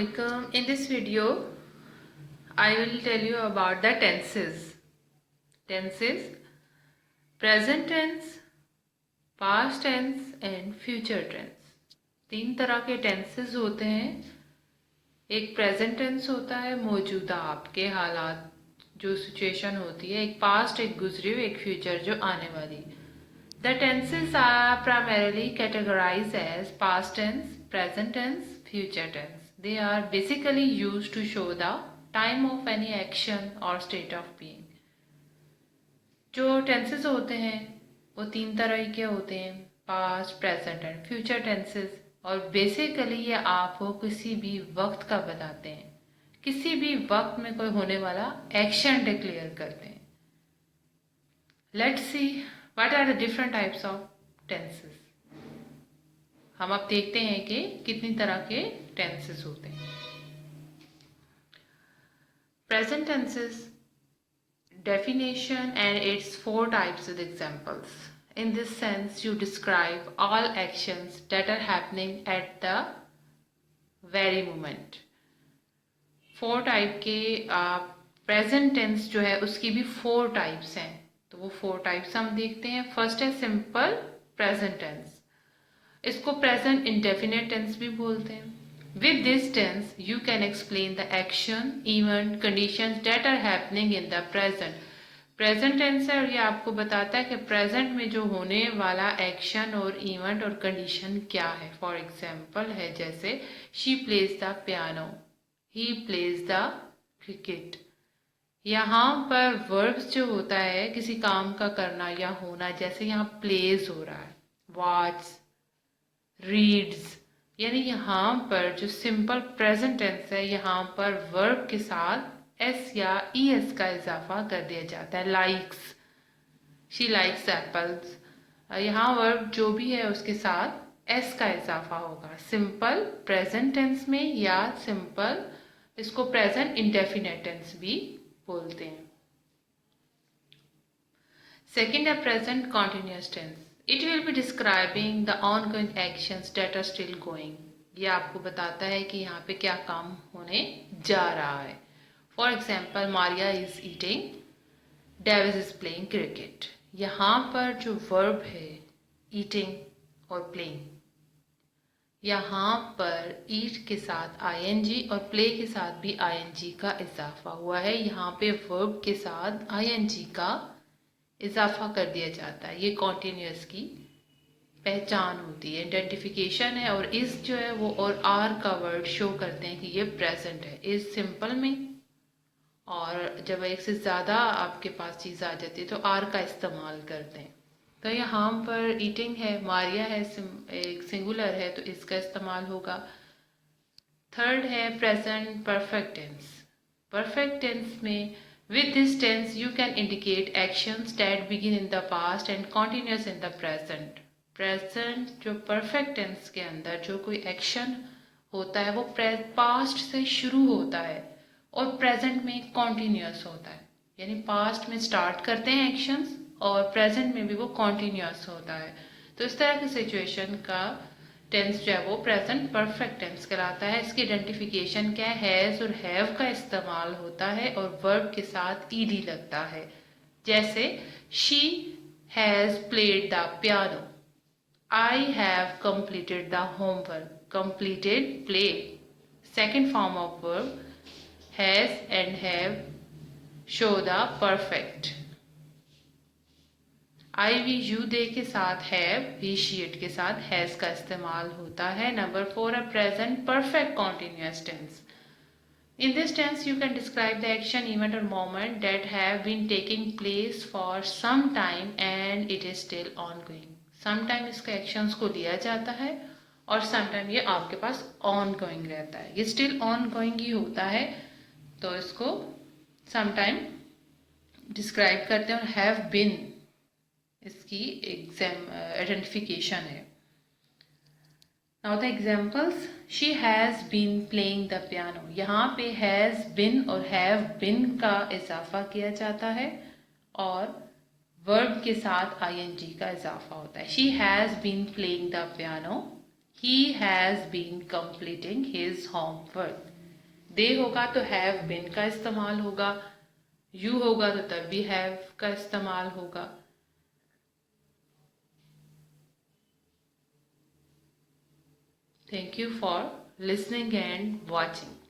Assalamualaikum. In this video, I will tell you about the tenses. Tenses, present tense, past tense and future tense. तीन तरह के tenses होते हैं. एक present tense होता है मौजूदा आपके हालात जो सिचुएशन होती है, एक past, एक गुजरी हुई, एक future जो आने वाली. The tenses are primarily categorized as past tense, present tense, future tense. They are basically used to show the time of any action or state of being. जो tenses होते हैं वो तीन तरह के होते हैं, past, present and future tenses. और बेसिकली ये आपको किसी भी वक्त का बताते हैं, किसी भी वक्त में कोई होने वाला एक्शन डिक्लेयर करते हैं. Let's see what are the different types of tenses. हम अब देखते हैं कि कितनी तरह के टेंसेस होते हैं. Present tenses definition and its four types with examples. In this sense, you describe all actions that are happening at the very moment. Four type के प्रेजेंट टेंस जो है उसकी भी फोर टाइप्स हैं, तो वो फोर टाइप्स हम देखते हैं. फर्स्ट है सिंपल प्रेजेंट टेंस. इसको प्रेजेंट इंडेफिनिट टेंस भी बोलते हैं. With this tense you can explain the action, event, conditions that are happening in the present. Present tense है और ये आपको बताता है कि प्रेजेंट में जो होने वाला एक्शन और इवेंट और कंडीशन क्या है. फॉर एग्जाम्पल है जैसे she plays the piano, he plays the cricket. यहाँ पर वर्ब्स जो होता है किसी काम का करना या होना, जैसे यहाँ प्लेज हो रहा है, वॉच, रीड्स, यानी यहाँ पर जो सिंपल प्रेजेंट टेंस है यहाँ पर वर्ब के साथ एस या ई एस का इजाफा कर दिया जाता है. लाइक्स, शी लाइक्स एप्पल्स, यहाँ वर्ब जो भी है उसके साथ एस का इजाफा होगा सिंपल प्रेजेंट टेंस में, या सिंपल इसको प्रेजेंट इंडेफिनिट टेंस भी बोलते हैं. सेकेंड है present continuous tense. It will be describing the ongoing actions that are still going. ये आपको बताता है कि यहाँ पे क्या काम होने जा रहा है. For example, Maria is eating, Davis is playing cricket. यहाँ पर जो verb है eating और playing, यहाँ पर eat के साथ ing और play के साथ भी ing का इजाफा हुआ है. यहाँ पे verb के साथ ing का इजाफा कर दिया जाता है. ये कॉन्टिन्यूस की पहचान होती है, आइडेंटिफिकेशन है. और इस जो है वो और आर का वर्ड शो करते हैं कि ये प्रेजेंट है. इस सिंपल में, और जब एक से ज़्यादा आपके पास चीज़ आ जाती है तो आर का इस्तेमाल करते हैं. तो यहाँ पर ईटिंग है, मारिया है, एक सिंगुलर है तो इसका इस्तेमाल होगा. थर्ड है present perfect tense. Perfect tense में with this tense you can indicate actions that begin in the past and continuous in the present. Present जो perfect tense के अंदर जो कोई action होता है वो past से शुरू होता है और present में continuous होता है. यानी past में start करते हैं actions और present में भी वो continuous होता है. तो इस तरह की situation का टेंस जो है वो प्रेजेंट परफेक्ट टेंस कहलाता है. इसकी आइडेंटिफिकेशन क्या है, हैज़ और हैव का इस्तेमाल होता है और वर्ब के साथ ईडी लगता है. जैसे she has played the piano, I have completed the homework. Completed, play, second form of verb. Has and have show the perfect. I we you they के साथ हैव, ही शी इट के साथ has का इस्तेमाल होता है. Number 4 है present perfect continuous tense. In this tense you can describe the action, event और moment that have been taking place for some time and it is still ongoing. Some time इसका actions को लिया जाता है और some time ये आपके pass on going रहता है. ये स्टिल ऑन गोइंग ही होता है तो इसको सम टाइम डिस्क्राइब करते हैं. और हैव बीन इसकी आइडेंटिफिकेशन है. Now the examples. She has been playing the piano. यहाँ पे हैज़ बीन और हैव बीन का इजाफा किया जाता है और वर्ब के साथ ing का इजाफा होता है. She has been playing the piano, he has been completing his homework. They होगा तो हैव बिन का इस्तेमाल होगा, यू होगा तो तब भी हैव का इस्तेमाल होगा। Thank you for listening and watching.